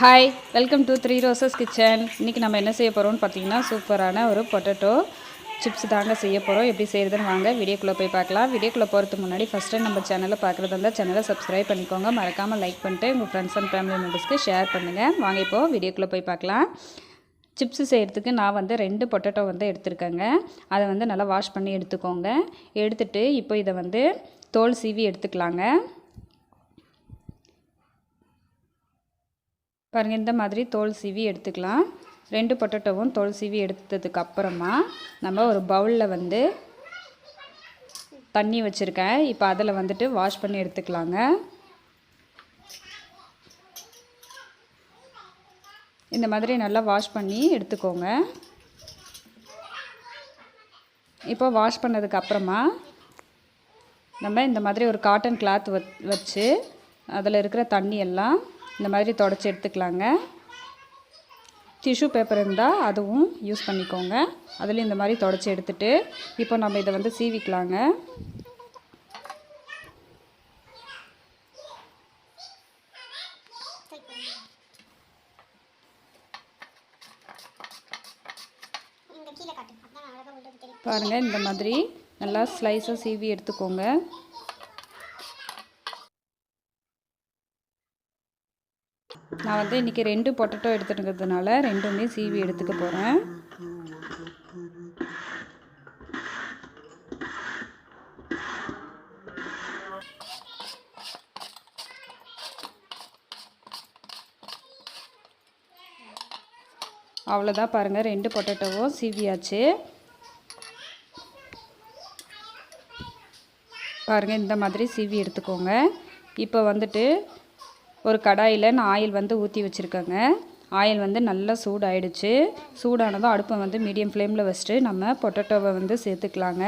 Hi, welcome to 3 roses kitchen. இன்றைக்கி நம்ம என்ன செய்ய போகிறோம்னு பார்த்தீங்கன்னா, சூப்பரான ஒரு பொட்டேட்டோ சிப்ஸ் தாங்க செய்ய போகிறோம். எப்படி செய்கிறதுன்னு வாங்க வீடியோக்குள்ளே போய் பார்க்கலாம். வீடியோக்குள்ளே போகிறதுக்கு முன்னாடி ஃபஸ்ட் டைம் நம்ம சேனலை பார்க்குறதா இருந்தால் சேனலை சப்ஸ்கிரைப் பண்ணிக்கோங்க. மறக்காமல் லைக் பண்ணிட்டு உங்கள் ஃப்ரெண்ட்ஸ் அண்ட் ஃபேமிலி மெம்பர்ஸ்க்கு ஷேர் பண்ணுங்கள். வாங்க இப்போது வீடியோக்குள்ளே போய் பார்க்கலாம். சிப்ஸு செய்கிறதுக்கு நான் வந்து 2 பொட்டேட்டோ வந்து எடுத்துருக்கேங்க. அதை வந்து நல்லா வாஷ் பண்ணி எடுத்துக்கோங்க. எடுத்துகிட்டு இப்போ இதை வந்து தோல் சீவி எடுத்துக்கலாங்க. பாருங்கள், இந்த மாதிரி தோல் சீவி எடுத்துக்கலாம். 2 பொட்டேட்டோவும் தோல் சீவி எடுத்ததுக்கு அப்புறமா நம்ம ஒரு பவுலில் வந்து தண்ணி வச்சுருக்கேன். இப்போ அதில் வந்துட்டு வாஷ் பண்ணி எடுத்துக்கலாங்க. இந்த மாதிரி நல்லா வாஷ் பண்ணி எடுத்துக்கோங்க. இப்போ வாஷ் பண்ணதுக்கு அப்புறமா நம்ம இந்த மாதிரி ஒரு காட்டன் கிளாத் வச்சு அதில் இருக்கிற தண்ணி எல்லாம் இந்த மாதிரி தொடச்சி எடுத்துக்கலாங்க. டிஷ்யூ பேப்பர் இருந்தால் அதுவும் யூஸ் பண்ணிக்கோங்க. அதுலேயும் இந்த மாதிரி தொடச்சி எடுத்துகிட்டு இப்போ நம்ம இதை வந்து சீவிக்கலாங்க. பாருங்கள், இந்த மாதிரி நல்லா ஸ்லைஸாக சீவி எடுத்துக்கோங்க. நான் வந்து இன்றைக்கி 2 பொட்டேட்டோ எடுத்துக்கிறதுனால 2மே சீவி எடுத்துக்க போகிறேன். அவ்வளோதான், பாருங்கள் 2 பொட்டேட்டோவும் சீவியாச்சு. பாருங்கள், இந்த மாதிரி சீவி எடுத்துக்கோங்க. இப்போ வந்துட்டு ஒரு கடாயில் நான் ஆயில் வந்து ஊற்றி வச்சுருக்கேங்க. ஆயில் வந்து நல்லா சூடாயிடுச்சு. சூடானதும் அடுப்பை வந்து மீடியம் ஃப்ளேமில் வச்சுட்டு நம்ம பொட்டேட்டோவை வந்து சேர்த்துக்கலாங்க.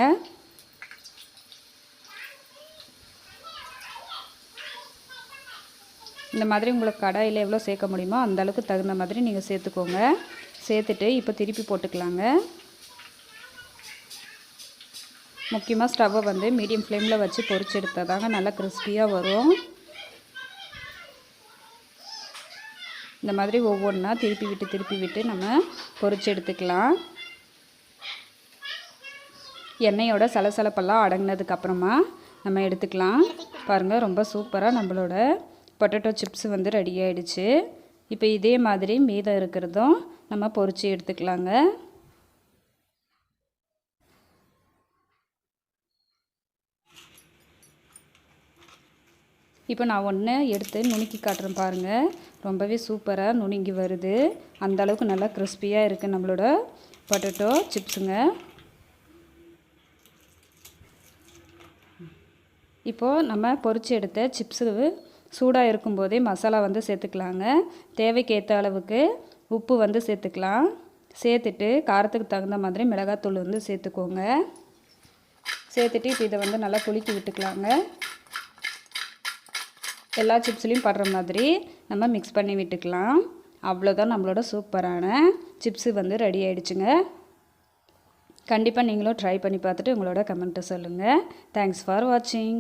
இந்த மாதிரி உங்களுக்கு கடாயில் எவ்வளோ சேர்க்க முடியுமோ அந்தளவுக்கு தகுந்த மாதிரி நீங்கள் சேர்த்துக்கோங்க. சேர்த்துட்டு இப்போ திருப்பி போட்டுக்கலாங்க. முக்கியமாக ஸ்டவ்வை வந்து மீடியம் ஃப்ளேமில் வச்சு பொரிச்சு எடுத்தால் தாங்க நல்லா கிறிஸ்பியாக வரும். இந்த மாதிரி ஒவ்வொன்றா திருப்பி விட்டு நம்ம பொரிச்சு எடுத்துக்கலாம். எண்ணெயோட சலசலப்பெல்லாம் அடங்கினதுக்கப்புறமா நம்ம எடுத்துக்கலாம். பாருங்கள், ரொம்ப சூப்பராக நம்மளோட பொட்டேட்டோ சிப்ஸ் வந்து ரெடி ஆகிடுச்சு. இப்போ இதே மாதிரி மீதம் இருக்கிறதும் நம்ம பொரிச்சு எடுத்துக்கலாங்க. இப்போ நான் ஒன்று எடுத்து நுணுக்கி காட்டுறேன் பாருங்கள். ரொம்பவே சூப்பராக நுணுங்கி வருது. அந்தளவுக்கு நல்லா கிறிஸ்பியாக இருக்குது நம்மளோட பொட்டேட்டோ சிப்ஸுங்க. இப்போது நம்ம பொரிச்சு எடுத்த சிப்ஸு சூடாக இருக்கும்போதே மசாலா வந்து சேர்த்துக்கலாங்க. தேவைக்கேற்ற அளவுக்கு உப்பு வந்து சேர்த்துக்கலாம். சேர்த்துட்டு காரத்துக்கு தகுந்த மாதிரி மிளகாத்தூள் வந்து சேர்த்துக்கோங்க. சேர்த்துட்டு இப்போ இதை வந்து நல்லா குலுக்கி விட்டுக்கலாங்க. எல்லா சிப்ஸ்லேயும் படுற மாதிரி நம்ம மிக்ஸ் பண்ணி விட்டுக்கலாம். அவ்வளோதான், நம்மளோட சூப்பரான சிப்ஸு வந்து ரெடி ஆகிடுச்சுங்க. கண்டிப்பாக நீங்களும் ட்ரை பண்ணி பார்த்துட்டு உங்களோட கமெண்ட்டை சொல்லுங்கள். தேங்க்ஸ் ஃபார் வாட்சிங்.